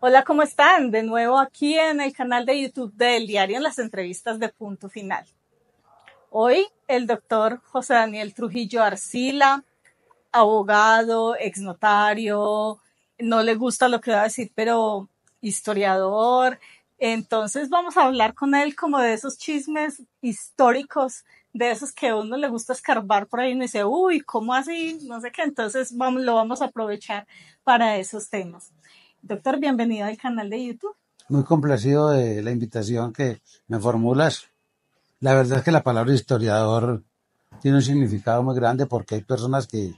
Hola, ¿cómo están? De nuevo aquí en el canal de YouTube del diario en las entrevistas de Punto Final. Hoy el doctor José Daniel Trujillo Arcila, abogado, exnotario, no le gusta lo que va a decir, pero historiador. Entonces vamos a hablar con él como de esos chismes históricos, de esos que a uno le gusta escarbar por ahí y dice, uy, ¿cómo así? No sé qué. Entonces lo vamos a aprovechar para esos temas. Doctor, bienvenido al canal de YouTube. Muy complacido de la invitación que me formulas. La verdad es que la palabra historiador tiene un significado muy grande porque hay personas que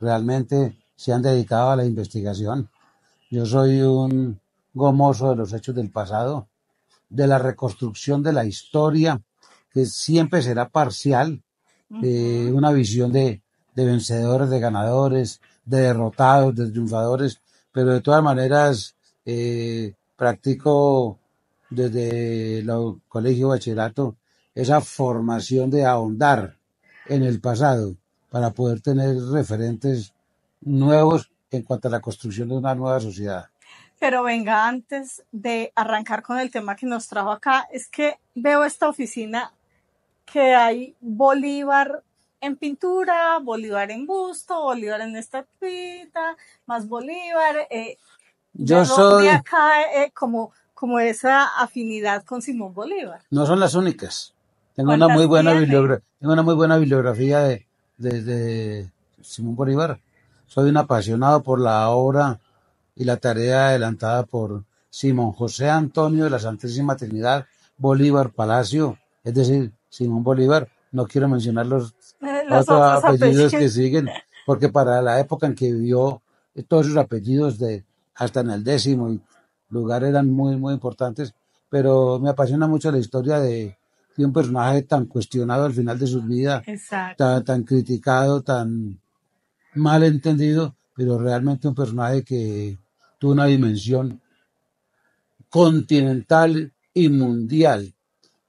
realmente se han dedicado a la investigación. Yo soy un gomoso de los hechos del pasado, de la reconstrucción de la historia, que siempre será parcial, una visión de vencedores, de ganadores, de derrotados, de triunfadores, pero de todas maneras practico desde el colegio bachillerato esa formación de ahondar en el pasado para poder tener referentes nuevos en cuanto a la construcción de una nueva sociedad. Pero venga, antes de arrancar con el tema que nos trajo acá, es que veo esta oficina que hay Bolívar en pintura, Bolívar en busto, Bolívar en estatuita, más Bolívar. Yo soy... de acá como esa afinidad con Simón Bolívar. No son las únicas. Tengo una muy buena bibliografía de Simón Bolívar. Soy un apasionado por la obra y la tarea adelantada por Simón José Antonio de la Santísima Trinidad Bolívar Palacio, es decir, Simón Bolívar. No quiero mencionar los otros apellidos que siguen, porque para la época en que vivió, todos sus apellidos hasta en el 10º lugar eran muy, muy importantes, pero me apasiona mucho la historia de un personaje tan cuestionado al final de su vida, tan criticado, tan mal entendido, pero realmente un personaje que tuvo una dimensión continental y mundial.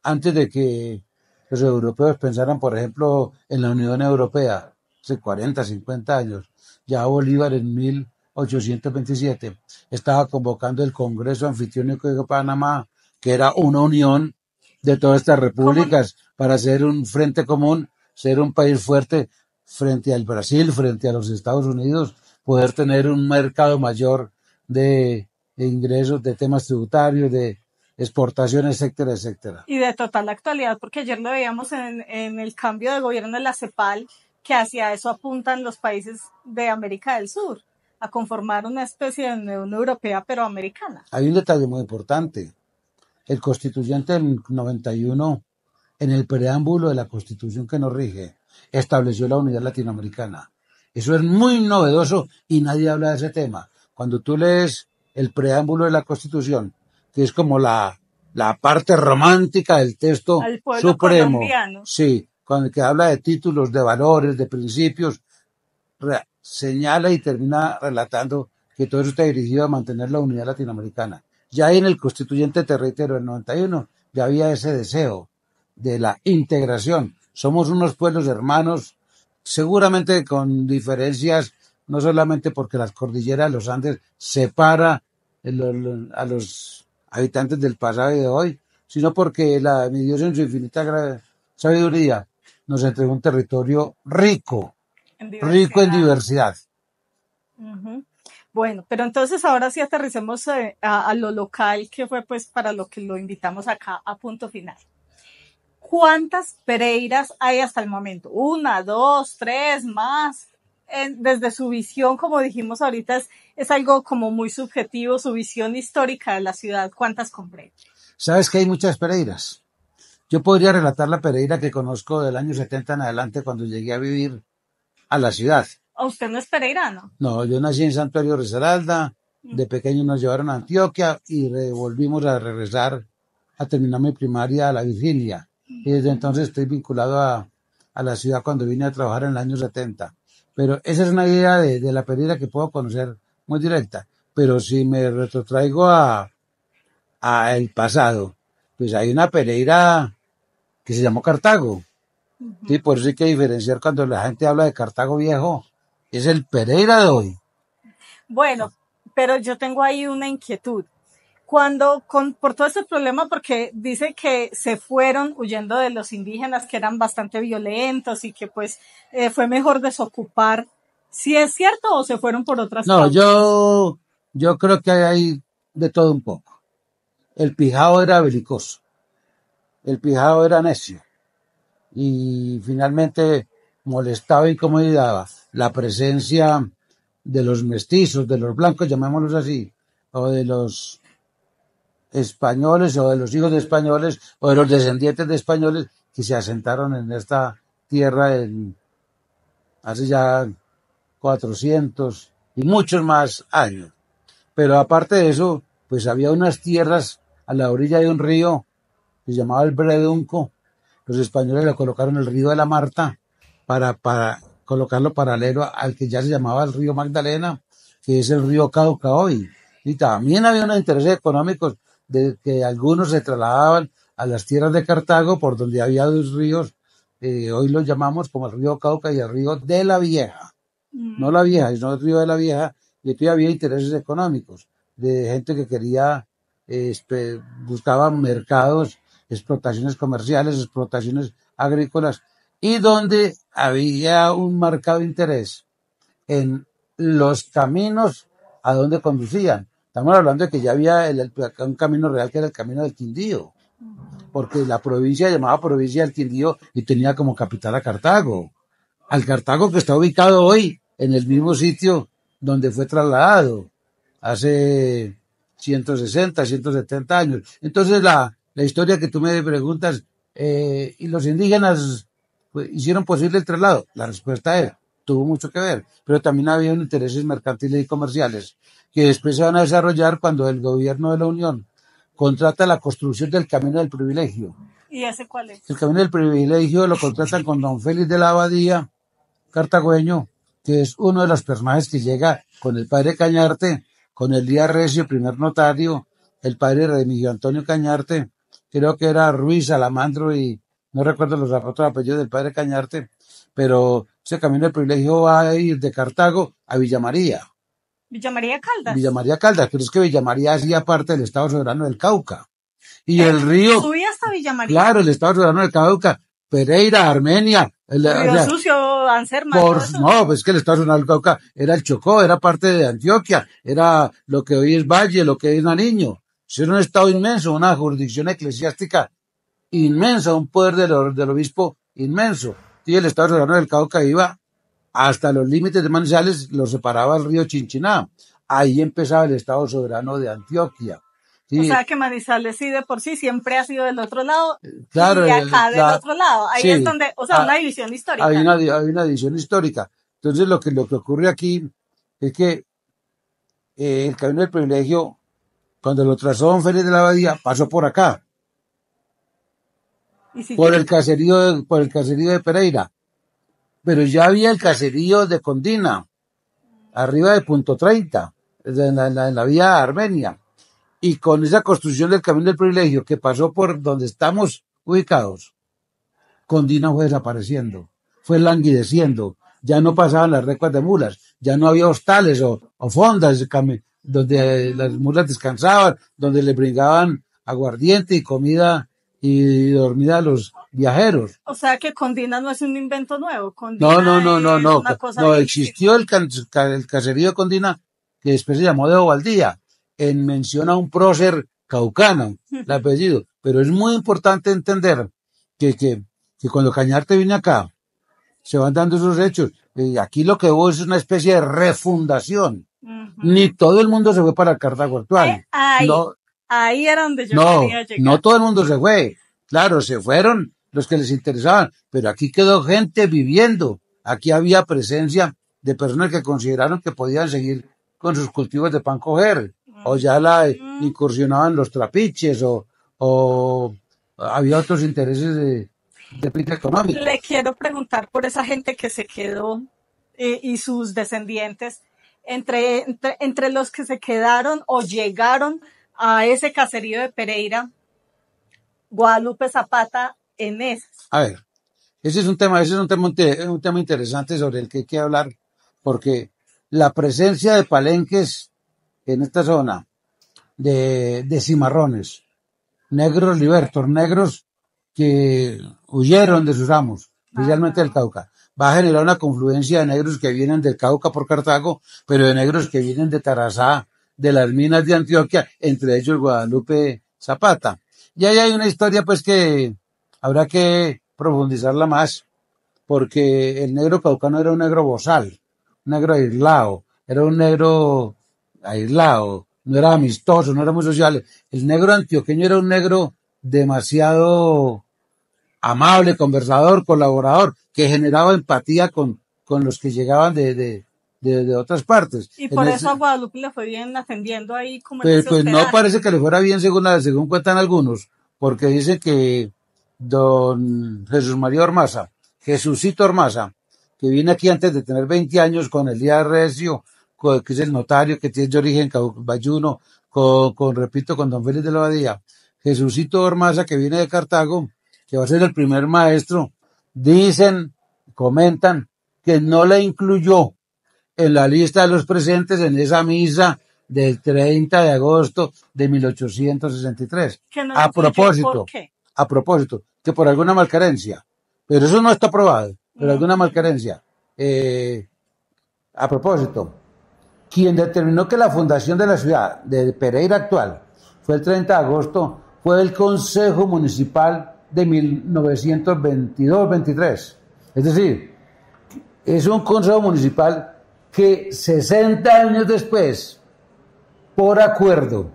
Antes de que los europeos pensaran, por ejemplo, en la Unión Europea, hace 40, 50 años, ya Bolívar en 1827 estaba convocando el Congreso Anfitriónico de Panamá, que era una unión de todas estas repúblicas para ser un frente común, ser un país fuerte frente al Brasil, frente a los Estados Unidos, poder tener un mercado mayor de ingresos, de temas tributarios, de exportaciones, etcétera, etcétera. Y de total actualidad, porque ayer lo veíamos en el cambio de gobierno de la CEPAL, que hacia eso apuntan los países de América del Sur, a conformar una especie de Unión Europea, pero americana. Hay un detalle muy importante. El constituyente del 91, en el preámbulo de la Constitución que nos rige, estableció la unidad latinoamericana. Eso es muy novedoso y nadie habla de ese tema. Cuando tú lees el preámbulo de la Constitución, que es como la parte romántica del texto supremo, colombiano. Sí, cuando que habla de títulos, de valores, de principios, señala y termina relatando que todo eso está dirigido a mantener la unidad latinoamericana. Ya ahí en el constituyente terreno del 91 ya había ese deseo de la integración. Somos unos pueblos hermanos, seguramente con diferencias, no solamente porque las cordilleras de los Andes separa a los habitantes del pasado y de hoy, sino porque mi Dios en su infinita sabiduría nos entregó un territorio rico en diversidad. Bueno, pero entonces ahora sí aterricemos a lo local, que fue pues para lo que lo invitamos acá a Punto Final. ¿Cuántas Pereiras hay hasta el momento? ¿1, 2, 3, más? Desde su visión, como dijimos ahorita, es algo como muy subjetivo, su visión histórica de la ciudad. ¿Cuántas compré? Sabes que hay muchas Pereiras. Yo podría relatar la Pereira que conozco del año 70 en adelante, cuando llegué a vivir a la ciudad. ¿Usted no es pereirano? No, yo nací en Santuario Risaralda, de pequeño nos llevaron a Antioquia y volvimos a regresar a terminar mi primaria a la Virginia. Y desde entonces estoy vinculado a la ciudad cuando vine a trabajar en el año 70. Pero esa es una idea de la Pereira que puedo conocer muy directa. Pero si me retrotraigo a el pasado, pues hay una Pereira que se llamó Cartago. Sí, por eso hay que diferenciar cuando la gente habla de Cartago Viejo, es el Pereira de hoy. Bueno, pero yo tengo ahí una inquietud. Por todo este problema, porque dice que se fueron huyendo de los indígenas que eran bastante violentos y que pues fue mejor desocupar. ¿Sí es cierto o se fueron por otras No, causas? yo creo que hay de todo un poco. El Pijao era belicoso, el Pijao era necio y finalmente molestaba y incomodaba la presencia de los mestizos, de los blancos, llamémoslos así, o de los españoles o de los hijos de españoles o de los descendientes de españoles que se asentaron en esta tierra hace ya 400 y muchos más años. Pero aparte de eso, pues había unas tierras a la orilla de un río que se llamaba el Bredunco. Los españoles le colocaron el río de la Marta para colocarlo paralelo al que ya se llamaba el río Magdalena, que es el río Cauca hoy. Y también había unos intereses económicos de que algunos se trasladaban a las tierras de Cartago, por donde había dos ríos, hoy los llamamos como el río Cauca y el río de la Vieja. No la Vieja, sino el río de la Vieja, y aquí había intereses económicos de gente que quería, buscaba mercados, explotaciones comerciales, explotaciones agrícolas, y donde había un marcado interés en los caminos a donde conducían. Estamos hablando de que ya había un camino real que era el camino del Quindío, porque la provincia llamaba provincia del Quindío y tenía como capital a Cartago. Al Cartago que está ubicado hoy en el mismo sitio donde fue trasladado hace 160, 170 años. Entonces la historia que tú me preguntas, ¿y los indígenas pues, hicieron posible el traslado? La respuesta es, tuvo mucho que ver, pero también había intereses mercantiles y comerciales que después se van a desarrollar cuando el gobierno de la Unión contrata la construcción del Camino del Privilegio. ¿Y ese cuál es? El Camino del Privilegio lo contratan con don Félix de la Abadía, cartagüeño, que es uno de los personajes que llega con el padre Cañarte, con el Díaz Recio, primer notario, el padre Remigio Antonio Cañarte, creo que era Ruiz, Salamandro y no recuerdo los otros apellidos del padre Cañarte, pero ese camino del privilegio va a ir de Cartago a Villa María. Villa María Caldas. Villa María Caldas, pero es que Villa María hacía parte del Estado Soberano del Cauca. Y el río. Subía hasta Villa María. Claro, el Estado Soberano del Cauca, Pereira, Armenia. Río Sucio, Anserma. No, pues que el Estado Nacional del Cauca era el Chocó, era parte de Antioquia, era lo que hoy es Valle, lo que hoy es Nariño. Era un Estado inmenso, una jurisdicción eclesiástica inmensa, un poder del obispo inmenso. Y el Estado Soberano del Cauca iba hasta los límites de Manizales, lo separaba el río Chinchiná. Ahí empezaba el Estado Soberano de Antioquia. Sí. O sea que Manizales sí de por sí siempre ha sido del otro lado. Claro. Y acá del otro lado. Ahí sí, es donde, o sea, una división histórica. Hay una división histórica. Entonces lo que ocurre aquí es que el Camino del Privilegio, cuando lo trazó don Félix de la Abadía, pasó por acá. Por el caserío de Pereira. Pero ya había el caserío de Condina, arriba de Punto 30, en la vía Armenia. Y con esa construcción del Camino del Privilegio que pasó por donde estamos ubicados, Condina fue desapareciendo, fue languideciendo, ya no pasaban las recuas de mulas, ya no había hostales o fondas donde las mulas descansaban, donde le brindaban aguardiente y comida y dormida a los viajeros. O sea que Condina no es un invento nuevo. Condina no, existió el caserío de Condina, que después se llamó de Ovaldía, en mención a un prócer caucano, el apellido. Pero es muy importante entender que cuando Cañarte viene acá, se van dando esos hechos. Aquí lo que hubo es una especie de refundación. Ni todo el mundo se fue para el Cartago actual. Ahí era donde yo quería llegar. No todo el mundo se fue. Claro, se fueron los que les interesaban, pero aquí quedó gente viviendo. Aquí había presencia de personas que consideraron que podían seguir con sus cultivos de pan coger, o ya incursionaban los trapiches, o había otros intereses de prisa económica. Le quiero preguntar por esa gente que se quedó y sus descendientes, entre los que se quedaron o llegaron a ese caserío de Pereira, Guadalupe Zapata en esas. A ver, un tema interesante sobre el que hay que hablar, porque la presencia de palenques en esta zona, de cimarrones, negros libertos, negros que huyeron de sus amos, especialmente del Cauca, va a generar una confluencia de negros que vienen del Cauca por Cartago, pero de negros que vienen de Tarazá, de las minas de Antioquia, entre ellos Guadalupe Zapata. Y ahí hay una historia pues que habrá que profundizarla más, porque el negro caucano era un negro bozal, un negro aislado, era un negro aislado, no era amistoso, no era muy social. El negro antioqueño era un negro demasiado amable, conversador, colaborador, que generaba empatía con los que llegaban de otras partes. Y por eso a Guadalupe le fue bien atendiendo ahí como en pues no parece que le fuera bien según cuentan algunos, porque dice que don Jesús María Ormaza, Jesucito Ormaza, que viene aquí antes de tener 20 años con Elías Recio, que es el notario que tiene de origen bayuno, repito, con don Félix de la Abadía, Jesucito Ormaza, que viene de Cartago, que va a ser el primer maestro, comentan que no le incluyó en la lista de los presentes en esa misa del 30 de agosto de 1863. No a propósito, que por alguna malcarencia, pero eso no está probado, pero alguna malcarencia. A propósito, quien determinó que la fundación de la ciudad de Pereira actual fue el 30 de agosto fue el Consejo Municipal de 1922-23. Es decir, es un consejo municipal que 60 años después, por acuerdo,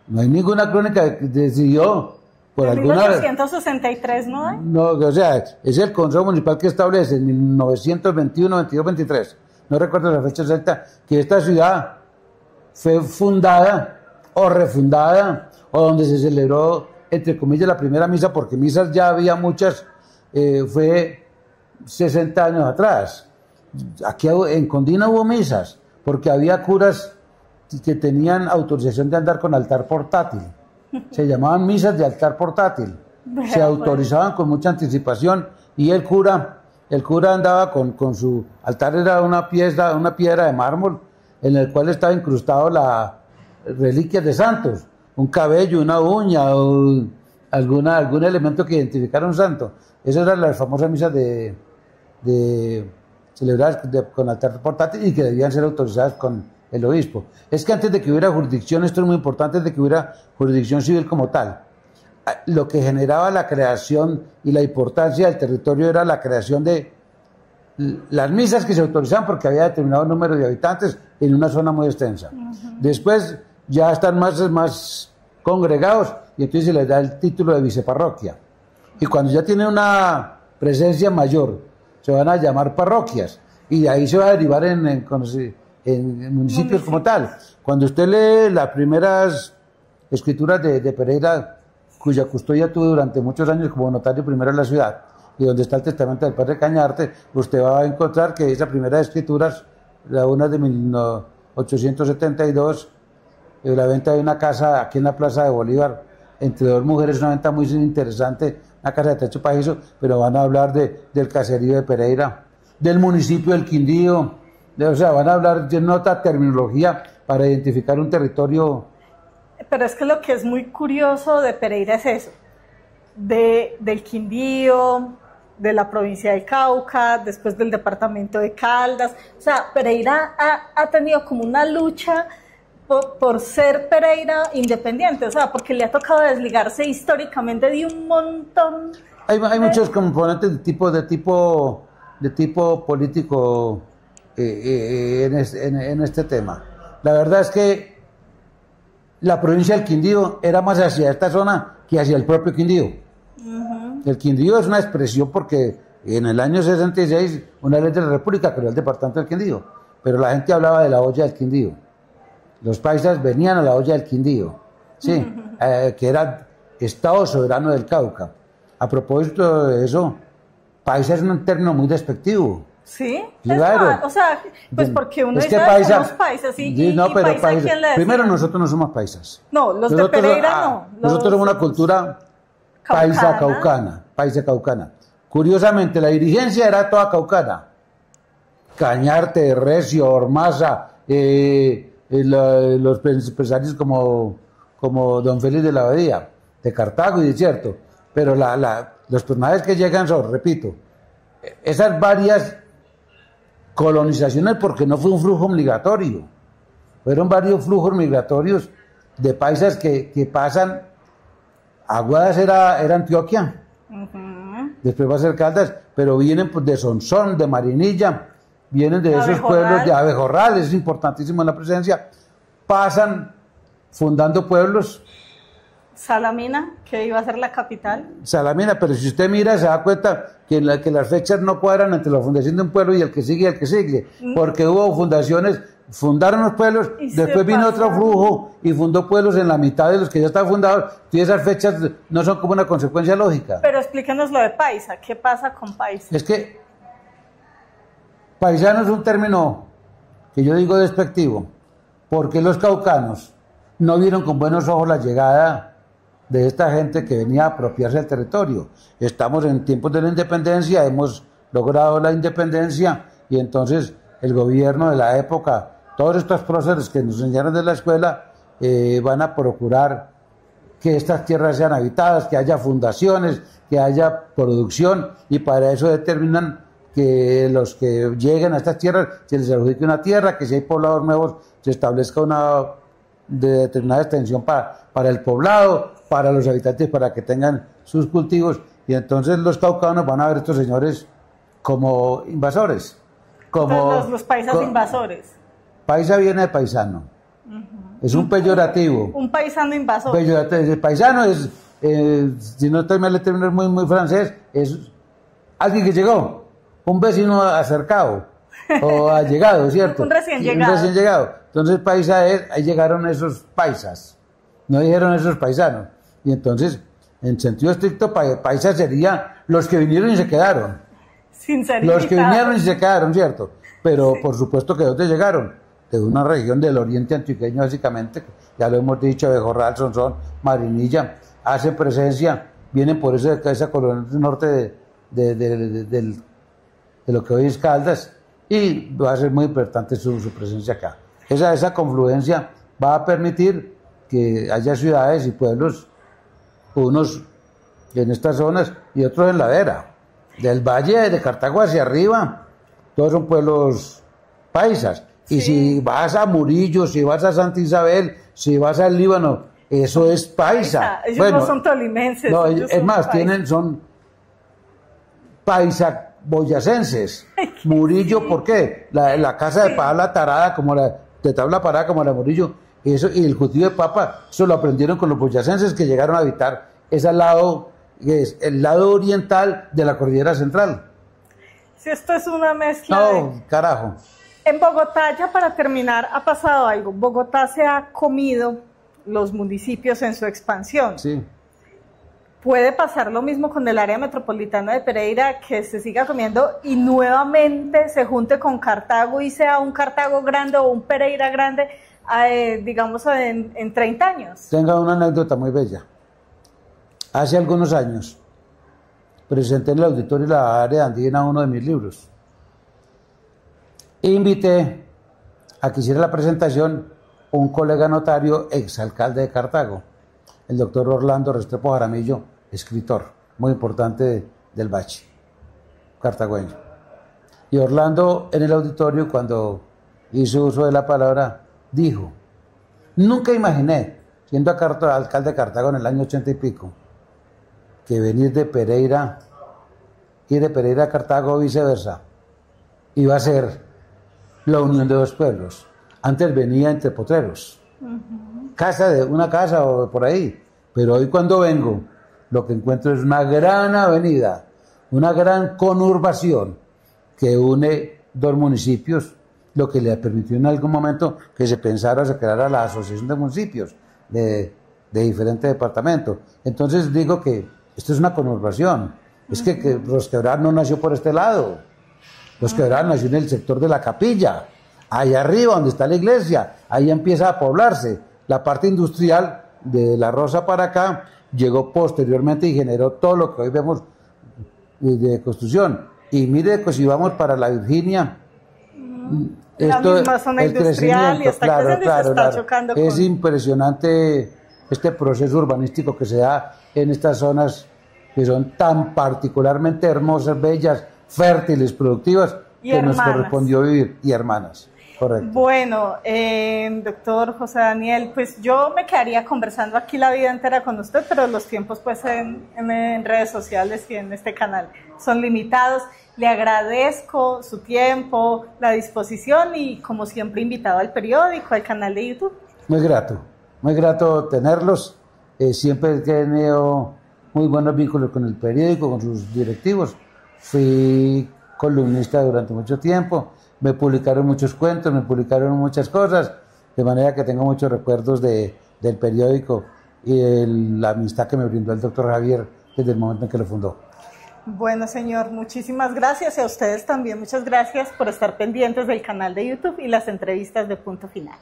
no hay ninguna crónica que decidió por en alguna 1963, ¿no? No, o sea, es el consejo municipal que establece en 1921, 22, 23. No recuerdo la fecha exacta, que esta ciudad fue fundada o refundada, o donde se celebró, entre comillas, la primera misa, porque misas ya había muchas, fue 60 años atrás. Aquí en Condina hubo misas, porque había curas que tenían autorización de andar con altar portátil. Se llamaban misas de altar portátil. Se autorizaban con mucha anticipación, y el cura andaba con su altar, era una piedra de mármol en el cual estaba incrustado la reliquias de santos, un cabello, una uña o algún elemento que identificara un santo. Esas eran las famosas misas celebradas con altar portátil y que debían ser autorizadas con el obispo. Es que antes de que hubiera jurisdicción, esto es muy importante, antes de que hubiera jurisdicción civil como tal, lo que generaba la creación y la importancia del territorio era la creación de las misas que se autorizaban porque había determinado número de habitantes en una zona muy extensa. Después ya están más congregados y entonces se les da el título de viceparroquia. Y cuando ya tienen una presencia mayor, se van a llamar parroquias y de ahí se va a derivar en municipios como tal. Cuando usted lee las primeras escrituras de Pereira, cuya custodia tuve durante muchos años como notario primero en la ciudad, y donde está el testamento del padre Cañarte, usted va a encontrar que esa primera escrituras, la una de 1872, la venta de una casa aquí en la Plaza de Bolívar, entre dos mujeres, una venta muy interesante, una casa de techo pajizo, pero van a hablar del caserío de Pereira, del municipio del Quindío, o sea, van a hablar de otra terminología para identificar un territorio. Pero es que lo que es muy curioso de Pereira es eso, del Quindío, de la provincia del Cauca, después del departamento de Caldas. O sea, Pereira ha tenido como una lucha por ser Pereira independiente, o sea, porque le ha tocado desligarse históricamente de un montón. Hay muchos componentes de tipo político en este tema. La verdad es que la provincia del Quindío era más hacia esta zona que hacia el propio Quindío. El Quindío es una expresión porque en el año 66 una ley de la República creó el departamento del Quindío, pero la gente hablaba de la olla del Quindío. Los paisas venían a la olla del Quindío, sí, que era Estado Soberano del Cauca. A propósito de eso, paisa es un término muy despectivo. Sí, claro. O sea, pues porque uno es dice que paisa, somos paisas y no, pero paisa, ¿quién le decía? Primero, nosotros no somos paisas. No, los de Pereira no. Nosotros somos una cultura paisa caucana. Curiosamente, la dirigencia era toda caucana. Cañarte, Recio, Ormaza, los empresarios como don Félix de la Abadía, de Cartago y de Cierto. Pero los personajes que llegan son, repito, esas varias colonizaciones, porque no fue un flujo migratorio, fueron varios flujos migratorios de paisas que pasan. Aguadas era Antioquia, después va a ser Caldas, pero vienen pues, de Sonsón, de Marinilla, vienen de esos pueblos de Abejorral, es importantísimo en la presencia, pasan fundando pueblos. Salamina, que iba a ser la capital. Salamina, pero si usted mira se da cuenta que las fechas no cuadran entre la fundación de un pueblo y el que sigue y el que sigue, porque hubo fundaciones, fundaron los pueblos, después vino otro flujo y fundó pueblos en la mitad de los que ya estaban fundados, y esas fechas no son como una consecuencia lógica. Pero explíquenos lo de paisa, ¿qué pasa con paisa? Es que paisano es un término que yo digo despectivo, porque los caucanos no vieron con buenos ojos la llegada de esta gente que venía a apropiarse del territorio. Estamos en tiempos de la independencia, hemos logrado la independencia y entonces el gobierno de la época, todos estos próceres que nos enseñaron de la escuela, van a procurar que estas tierras sean habitadas, que haya fundaciones, que haya producción, y para eso determinan que los que lleguen a estas tierras se les adjudique una tierra, que si hay poblados nuevos se establezca una de determinada extensión para el poblado, para los habitantes, para que tengan sus cultivos, y entonces los caucanos van a ver a estos señores como invasores. Como los paisas invasores. Paisa viene de paisano. Es un peyorativo. Un paisano invasor. El paisano es, si no estoy mal, el término es muy francés, es alguien que llegó, un vecino acercado o allegado, ¿cierto? Un recién llegado. Un recién llegado. Entonces paisa es, ahí llegaron esos paisas, no dijeron esos paisanos. Y entonces, en sentido estricto, paisa sería los que vinieron y se quedaron. Sin ser los que invitados. vinieron y se quedaron, ¿cierto? Pero por supuesto que ¿dónde llegaron? De una región del oriente antioqueño, básicamente, ya lo hemos dicho, Abejorral, Sonsón, Marinilla, hacen presencia, vienen por esa colonia norte de lo que hoy es Caldas, y va a ser muy importante su presencia acá. Esa confluencia va a permitir que haya ciudades y pueblos, unos en estas zonas y otros en ladera. Del valle de Cartago hacia arriba, todos son pueblos paisas. Y si vas a Murillo, si vas a Santa Isabel, si vas al Líbano, eso es paisa. Ellos no son tolimenses. No, es más, son paisa boyacenses. Murillo, ¿por qué? La casa de pala tarada, de tabla parada como la de Murillo, eso, y el cultivo de papa, eso lo aprendieron con los boyacenses que llegaron a habitar ese lado, que es el lado oriental de la cordillera central. Si esto es una mezcla. No, carajo. En Bogotá, ya para terminar, ha pasado algo. Bogotá se ha comido los municipios en su expansión. Sí. ¿Puede pasar lo mismo con el área metropolitana de Pereira, que se siga comiendo y nuevamente se junte con Cartago y sea un Cartago grande o un Pereira grande, digamos, en 30 años? Tengo una anécdota muy bella. Hace algunos años presenté en el auditorio de la área andina uno de mis libros. Invité a que hiciera la presentación un colega notario, exalcalde de Cartago, el doctor Orlando Restrepo Jaramillo, escritor muy importante del Bachi, cartagüeño. Y Orlando, en el auditorio, cuando hizo uso de la palabra, dijo: nunca imaginé, siendo alcalde de Cartago en el año 80 y pico, que venir de Pereira, ir de Pereira a Cartago o viceversa, iba a ser la unión de dos pueblos. Antes venía entre potreros, una casa o por ahí, pero hoy cuando vengo lo que encuentro es una gran avenida, una gran conurbación que une dos municipios, lo que le permitió en algún momento que se pensara, se creara la asociación de municipios de diferentes departamentos. Entonces digo que esto es una conurbación. Es que Rosquebrada no nació por este lado. Rosquebrada nació en el sector de la Capilla, allá arriba donde está la iglesia, ahí empieza a poblarse. La parte industrial de La Rosa para acá llegó posteriormente y generó todo lo que hoy vemos de construcción. Y mire, pues si vamos para la Virginia, la misma zona industrial y está creciendo y se está chocando es impresionante este proceso urbanístico que se da en estas zonas que son tan particularmente hermosas, bellas, fértiles, productivas, y que hermanas. Nos correspondió vivir, y hermanas. Correcto. Bueno, doctor José Daniel, pues yo me quedaría conversando aquí la vida entera con usted, pero los tiempos pues en redes sociales y en este canal son limitados. Le agradezco su tiempo, la disposición y como siempre invitado al periódico, al canal de YouTube. Muy grato tenerlos. Siempre he tenido muy buenos vínculos con el periódico, con sus directivos. Fui columnista durante mucho tiempo. Me publicaron muchos cuentos, me publicaron muchas cosas, de manera que tengo muchos recuerdos del periódico y la amistad que me brindó el doctor Javier desde el momento en que lo fundó. Bueno, señor, muchísimas gracias y a ustedes también muchas gracias por estar pendientes del canal de YouTube y las entrevistas de Punto Final.